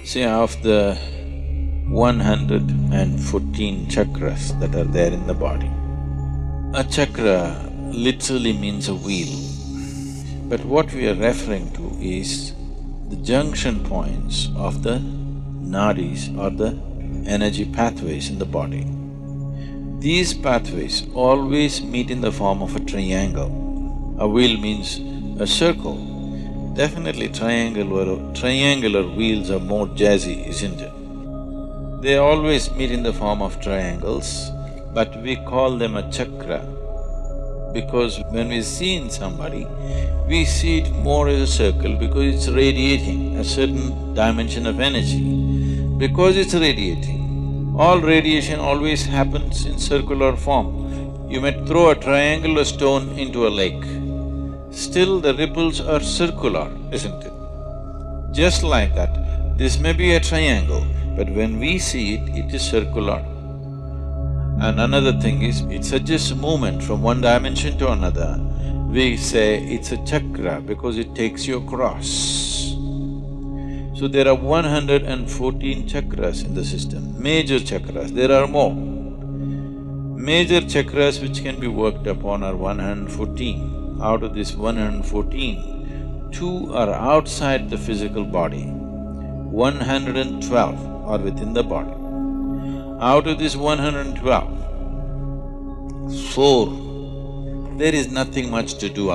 See, of the 114 chakras that are there in the body, a chakra literally means a wheel. But what we are referring to is the junction points of the nadis or the energy pathways in the body. These pathways always meet in the form of a triangle. A wheel means a circle. Definitely triangular wheels are more jazzy, isn't it? They always meet in the form of triangles, but we call them a chakra because when we see in somebody, we see it more as a circle because it's radiating a certain dimension of energy. Because it's radiating, all radiation always happens in circular form. You may throw a triangular stone into a lake, still the ripples are circular, isn't it? Just like that, this may be a triangle, but when we see it, it is circular. And another thing is, it suggests movement from one dimension to another. We say it's a chakra because it takes you across. So there are 114 chakras in the system, major chakras, there are more. Major chakras which can be worked upon are 114. Out of this 114, 2 are outside the physical body, 112 are within the body. Out of this 112, 4, there is nothing much to do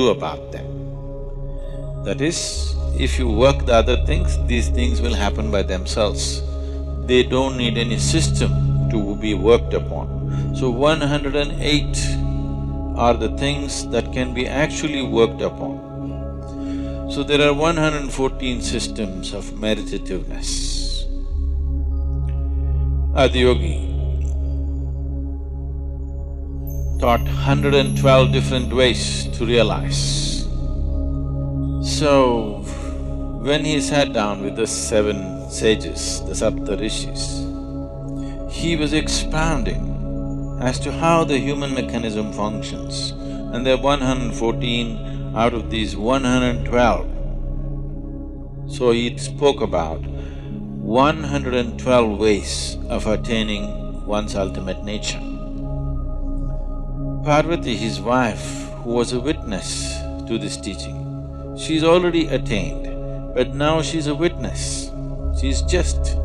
about them. That is, if you work the other things, these things will happen by themselves. They don't need any system to be worked upon. So 108 are the things that can be actually worked upon. So there are 114 systems of meditativeness. Adiyogi taught 112 different ways to realize. So, when he sat down with the 7 sages, the Saptarishis, he was expounding as to how the human mechanism functions. And there are 114 out of these 112. So he spoke about 112 ways of attaining one's ultimate nature. Parvati, his wife, who was a witness to this teaching, she's already attained, but now she's a witness. She's just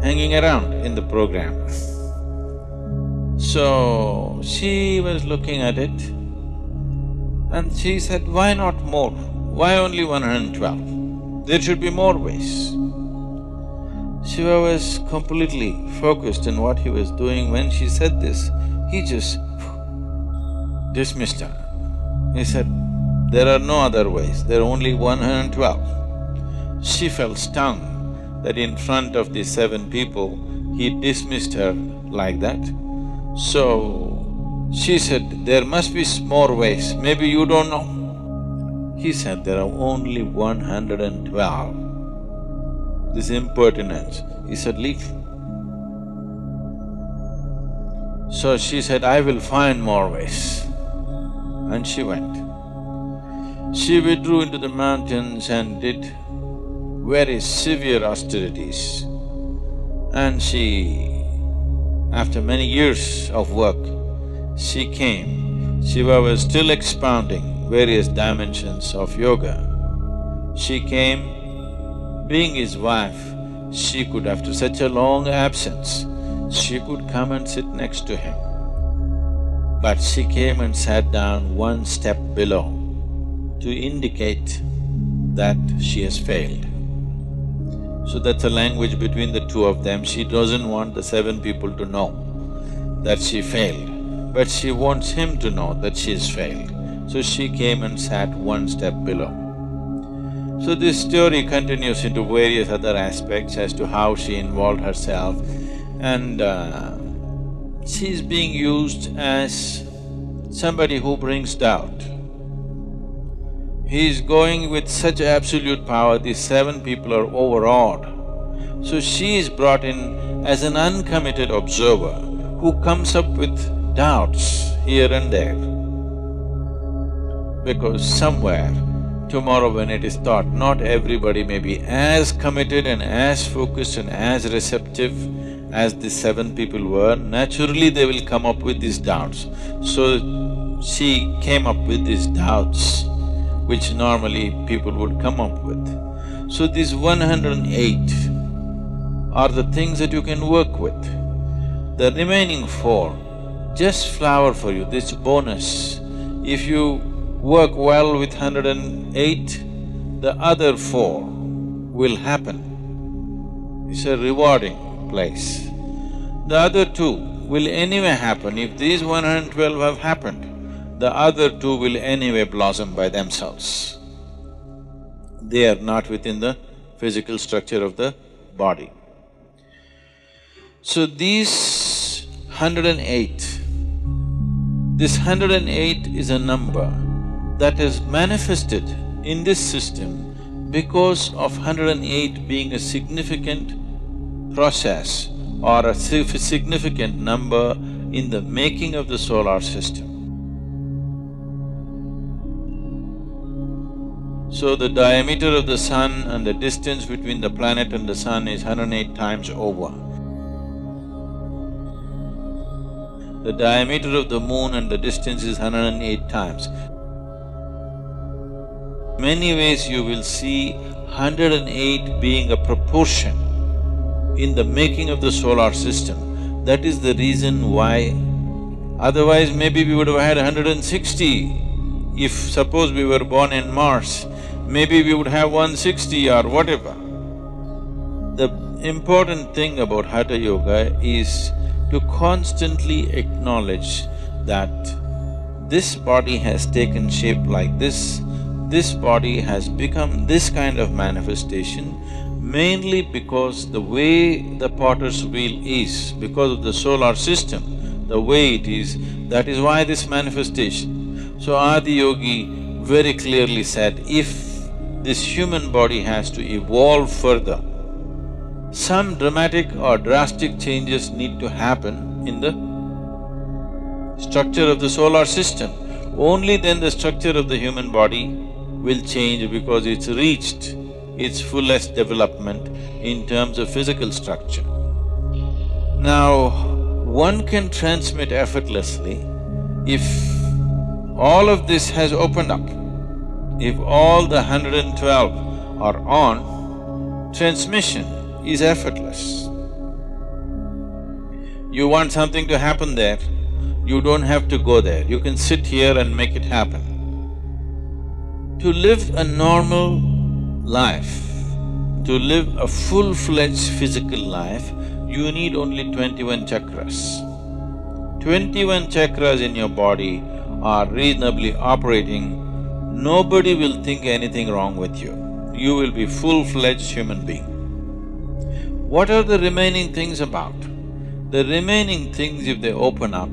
hanging around in the program. So, she was looking at it and she said, why not more? Why only 112? There should be more ways. Shiva was completely focused on what he was doing. When she said this, he just dismissed her. He said, there are no other ways, there are only 112. She felt stung that in front of these 7 people, he dismissed her like that. So, she said, there must be more ways, maybe you don't know. He said, there are only 112. This impertinence. He said, leave. So she said, I will find more ways. And she went. She withdrew into the mountains and did very severe austerities. And after many years of work, she came. Shiva was still expounding various dimensions of yoga. She came, being his wife, she could, after such a long absence, she could come and sit next to him. But she came and sat down one step below to indicate that she has failed. So that's a language between the two of them. She doesn't want the 7 people to know that she failed, but she wants him to know that she has failed. So she came and sat one step below. So this story continues into various other aspects as to how she involved herself, and she's being used as somebody who brings doubt. He is going with such absolute power, these 7 people are overawed. So she is brought in as an uncommitted observer who comes up with doubts here and there. Because somewhere tomorrow when it is taught, not everybody may be as committed and as focused and as receptive as the 7 people were. Naturally, they will come up with these doubts. So, she came up with these doubts which normally people would come up with. So these 108 are the things that you can work with. The remaining 4 just flower for you, this bonus. If you work well with 108, the other 4 will happen. It's a rewarding place. The other 2 will anyway happen. If these 112 have happened, the other 2 will anyway blossom by themselves. They are not within the physical structure of the body. So these 108, this 108 is a number that is manifested in this system because of 108 being a significant process or a significant number in the making of the solar system. So the diameter of the sun and the distance between the planet and the sun is 108 times over. The diameter of the moon and the distance is 108 times. Many ways you will see 108 being a proportion in the making of the solar system. That is the reason why, otherwise maybe we would have had 160. If suppose we were born in Mars, maybe we would have 160 or whatever. The important thing about Hatha Yoga is to constantly acknowledge that this body has taken shape like this body has become this kind of manifestation mainly because the way the potter's wheel is, because of the solar system, the way it is, that is why this manifestation. So Adi Yogi very clearly said, if this human body has to evolve further, some dramatic or drastic changes need to happen in the structure of the solar system. Only then the structure of the human body will change because it's reached its fullest development in terms of physical structure. Now, one can transmit effortlessly if all of this has opened up. If all the 112 are on, transmission is effortless. You want something to happen there, you don't have to go there, you can sit here and make it happen. To live a normal life, to live a full-fledged physical life, you need only 21 chakras. 21 chakras in your body are reasonably operating, nobody will think anything wrong with you. You will be full-fledged human being. What are the remaining things about? The remaining things, if they open up,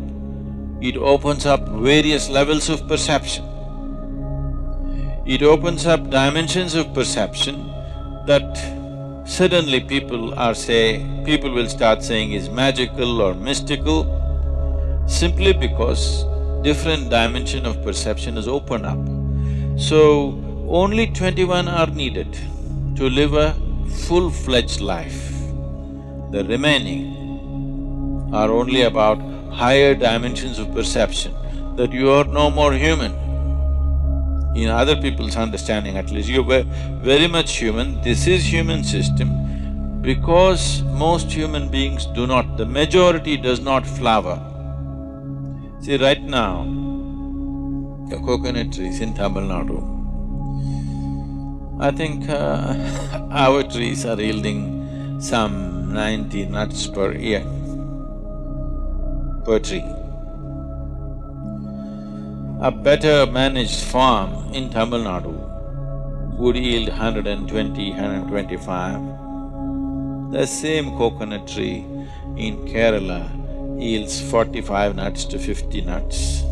it opens up various levels of perception. It opens up dimensions of perception that suddenly people will start saying is magical or mystical, simply because different dimension of perception is opened up. So, only 21 are needed to live a full-fledged life. The remaining are only about higher dimensions of perception, that you are no more human. In other people's understanding at least, you're very much human, this is human system, because most human beings do not, the majority does not flower. See, right now, the coconut trees in Tamil Nadu, I think our trees are yielding some 90 nuts per year, per tree. A better managed farm in Tamil Nadu would yield 120, 125. The same coconut tree in Kerala yields 45 nuts to 50 nuts.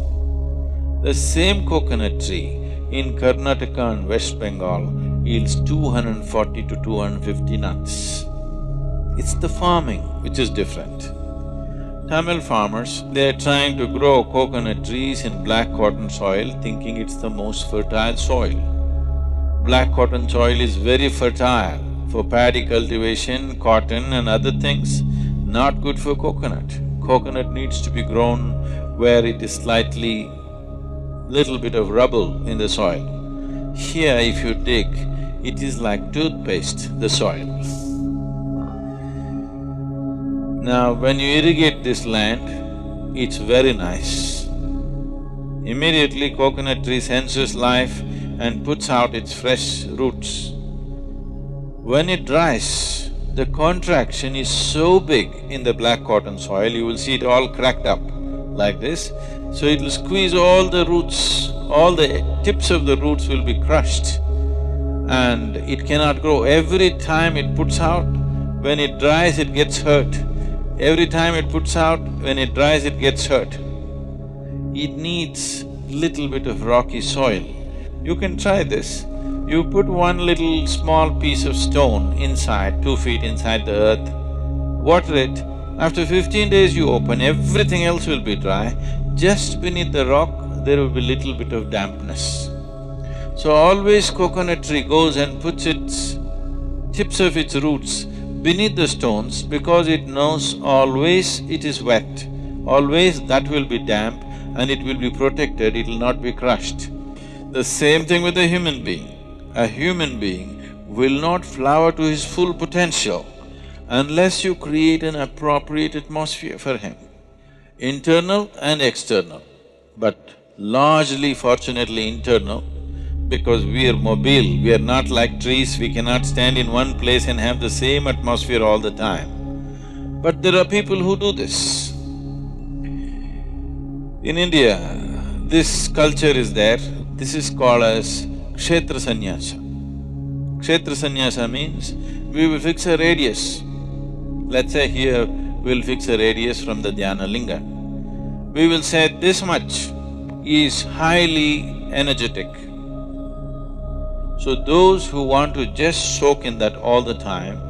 The same coconut tree in Karnataka and West Bengal yields 240 to 250 nuts. It's the farming which is different. Tamil farmers, they're trying to grow coconut trees in black cotton soil, thinking it's the most fertile soil. Black cotton soil is very fertile for paddy cultivation, cotton and other things, not good for coconut. Coconut needs to be grown where it is slightly little bit of rubble in the soil. Here if you dig, it is like toothpaste, the soil. Now when you irrigate this land, it's very nice. Immediately coconut tree senses life and puts out its fresh roots. When it dries, the contraction is so big in the black cotton soil, you will see it all cracked up like this. So it will squeeze all the roots, all the tips of the roots will be crushed and it cannot grow. Every time it puts out, when it dries it gets hurt. Every time it puts out, when it dries it gets hurt. It needs little bit of rocky soil. You can try this. You put one little small piece of stone inside, 2 feet inside the earth, water it. After 15 days you open, everything else will be dry. Just beneath the rock, there will be little bit of dampness. So always coconut tree goes and puts its tips of its roots beneath the stones because it knows always it is wet, always that will be damp and it will be protected, it will not be crushed. The same thing with a human being. A human being will not flower to his full potential unless you create an appropriate atmosphere for him, internal and external, but largely fortunately internal, because we are mobile, we are not like trees, we cannot stand in one place and have the same atmosphere all the time. But there are people who do this. In India, this culture is there, this is called as Kshetra Sannyasa. Kshetra Sannyasa means we will fix a radius. Let's say here we'll fix a radius from the Dhyana Linga. We will say this much is highly energetic. So those who want to just soak in that all the time,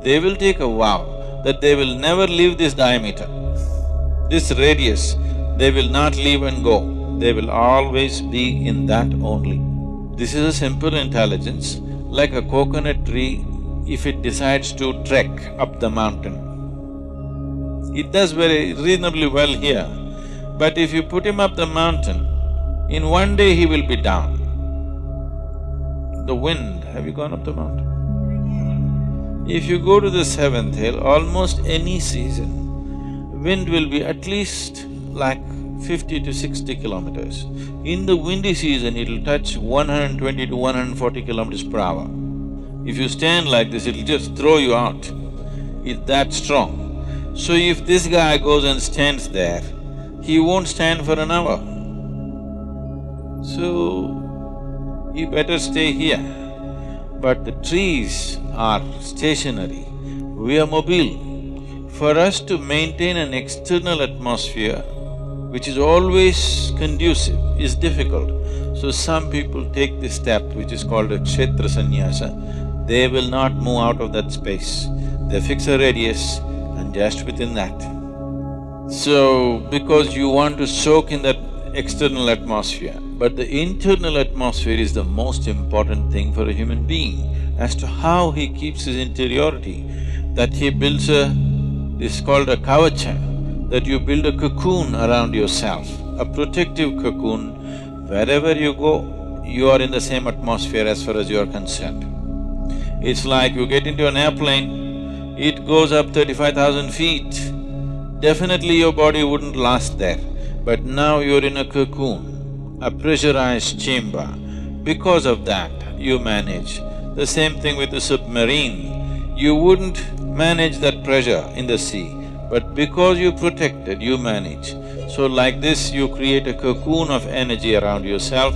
they will take a vow that they will never leave this diameter. This radius, they will not leave and go, they will always be in that only. This is a simple intelligence, like a coconut tree, if it decides to trek up the mountain. It does very reasonably well here, but if you put him up the mountain, in one day he will be down. The wind, have you gone up the mountain? If you go to the seventh hill, almost any season, wind will be at least like 50 to 60 kilometers. In the windy season, it'll touch 120 to 140 kilometers per hour. If you stand like this, it'll just throw you out. It's that strong. So if this guy goes and stands there, he won't stand for an hour. So, you better stay here. But the trees are stationary, we are mobile. For us to maintain an external atmosphere which is always conducive is difficult. So some people take this step which is called a Kshetra Sannyasa. They will not move out of that space. They fix a radius and just within that. So, because you want to soak in that external atmosphere, but the internal atmosphere is the most important thing for a human being as to how he keeps his interiority, that he builds this is called a kavacha, that you build a cocoon around yourself, a protective cocoon. Wherever you go, you are in the same atmosphere as far as you are concerned. It's like you get into an airplane, it goes up 35,000 feet. Definitely your body wouldn't last there, but now you're in a cocoon, a pressurized chamber. Because of that, you manage. The same thing with the submarine. You wouldn't manage that pressure in the sea, but because you protected, you manage. So like this, you create a cocoon of energy around yourself.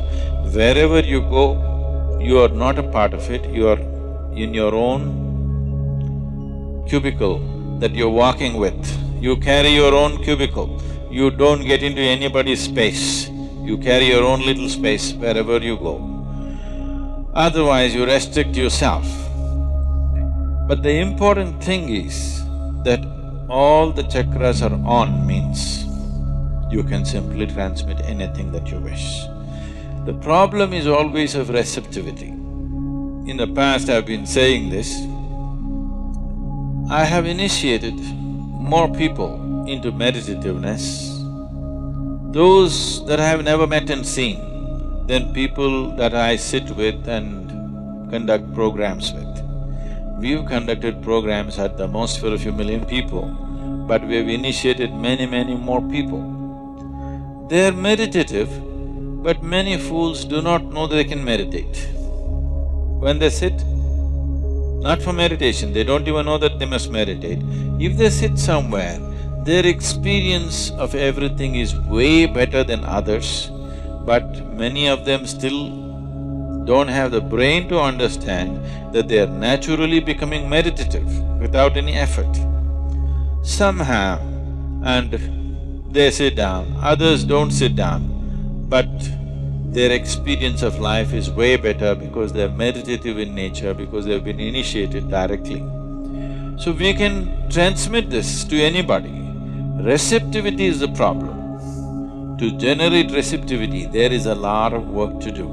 Wherever you go, you are not a part of it, you are in your own cubicle that you're walking with. You carry your own cubicle, you don't get into anybody's space. You carry your own little space wherever you go. Otherwise, you restrict yourself. But the important thing is that all the chakras are on means you can simply transmit anything that you wish. The problem is always of receptivity. In the past I've been saying this, I have initiated more people into meditativeness, those that I have never met and seen, than people that I sit with and conduct programs with. We've conducted programs at the most for a few million people, but we've initiated many more people. They're meditative, but many fools do not know they can meditate. When they sit, not for meditation, they don't even know that they must meditate. If they sit somewhere, their experience of everything is way better than others, but many of them still don't have the brain to understand that they are naturally becoming meditative without any effort. Some have, and they sit down, others don't sit down, but their experience of life is way better because they're meditative in nature, because they've been initiated directly. So we can transmit this to anybody. Receptivity is the problem. To generate receptivity, there is a lot of work to do.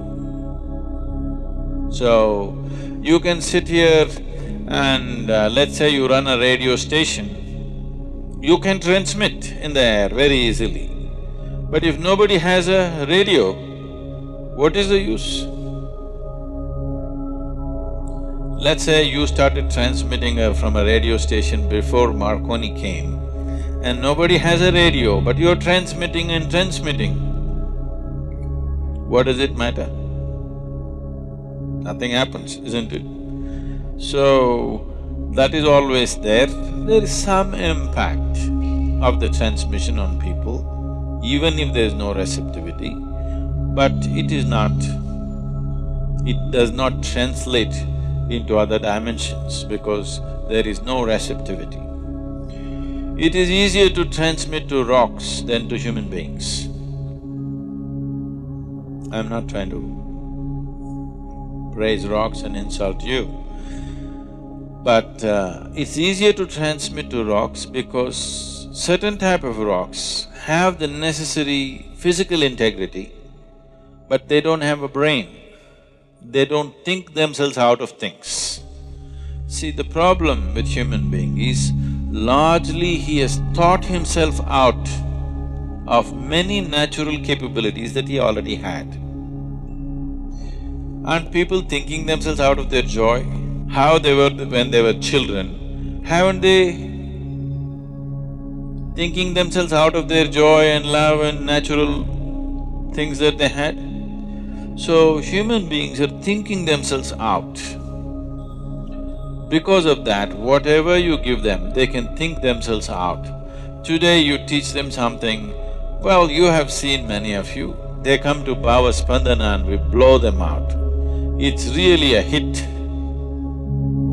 So, you can sit here and let's say you run a radio station, you can transmit in the air very easily. But if nobody has a radio, what is the use? Let's say you started transmitting from a radio station before Marconi came, and nobody has a radio, but you're transmitting and transmitting. What does it matter? Nothing happens, isn't it? So, that is always there. There is some impact of the transmission on people, even if there is no receptivity. But it does not translate into other dimensions because there is no receptivity. It is easier to transmit to rocks than to human beings. I'm not trying to praise rocks and insult you, but it's easier to transmit to rocks because certain type of rocks have the necessary physical integrity, but they don't have a brain. They don't think themselves out of things. See, the problem with human being is largely he has thought himself out of many natural capabilities that he already had. Aren't people thinking themselves out of their joy? How they were when they were children, haven't they thinking themselves out of their joy and love and natural things that they had? So, human beings are thinking themselves out. Because of that, whatever you give them, they can think themselves out. Today you teach them something, well, you have seen many of you, they come to Bhava Spandana and we blow them out. It's really a hit.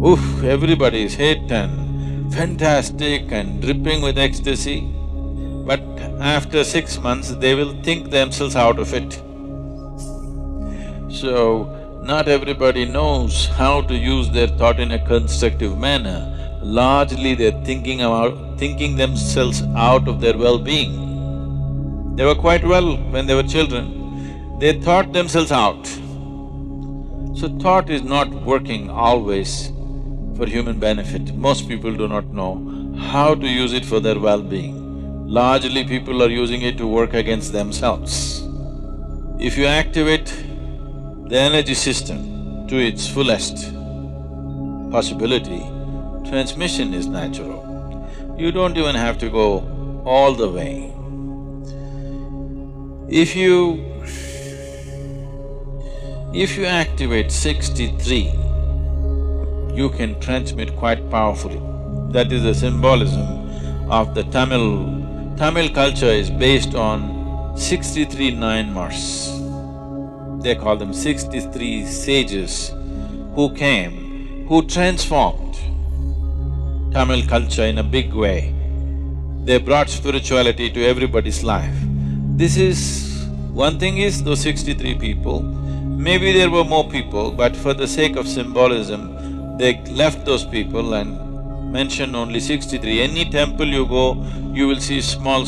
Oof, everybody is hit and fantastic and dripping with ecstasy. But after 6 months, they will think themselves out of it. So, not everybody knows how to use their thought in a constructive manner. Largely they're thinking themselves out of their well-being. They were quite well when they were children, they thought themselves out. So thought is not working always for human benefit. Most people do not know how to use it for their well-being. Largely people are using it to work against themselves. If you activate the energy system to its fullest possibility, transmission is natural. You don't even have to go all the way. If you activate 63, you can transmit quite powerfully. That is the symbolism of the Tamil. Tamil culture is based on 63 Nayanmars. They call them 63 sages who came, who transformed Tamil culture in a big way. They brought spirituality to everybody's life. One thing is those 63 people, maybe there were more people, but for the sake of symbolism, they left those people and mentioned only 63. Any temple you go, you will see small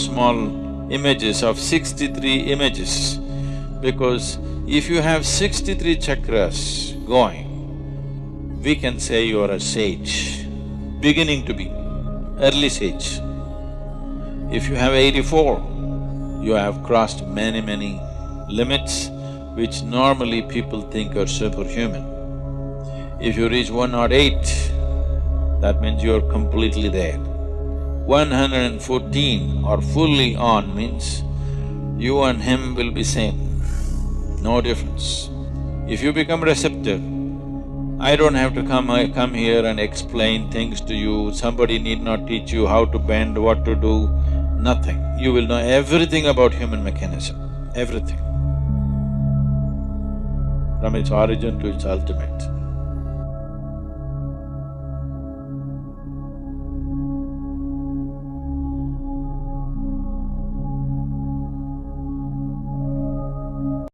images of 63 images, because if you have 63 chakras going, we can say you are a sage, beginning to be, early sage. If you have 84, you have crossed many limits which normally people think are superhuman. If you reach 108, that means you are completely there. 114 or fully on means you and him will be same, no difference. If you become receptive, I don't have to come here and explain things to you, somebody need not teach you how to bend, what to do, nothing. You will know everything about human mechanism, everything, from its origin to its ultimate.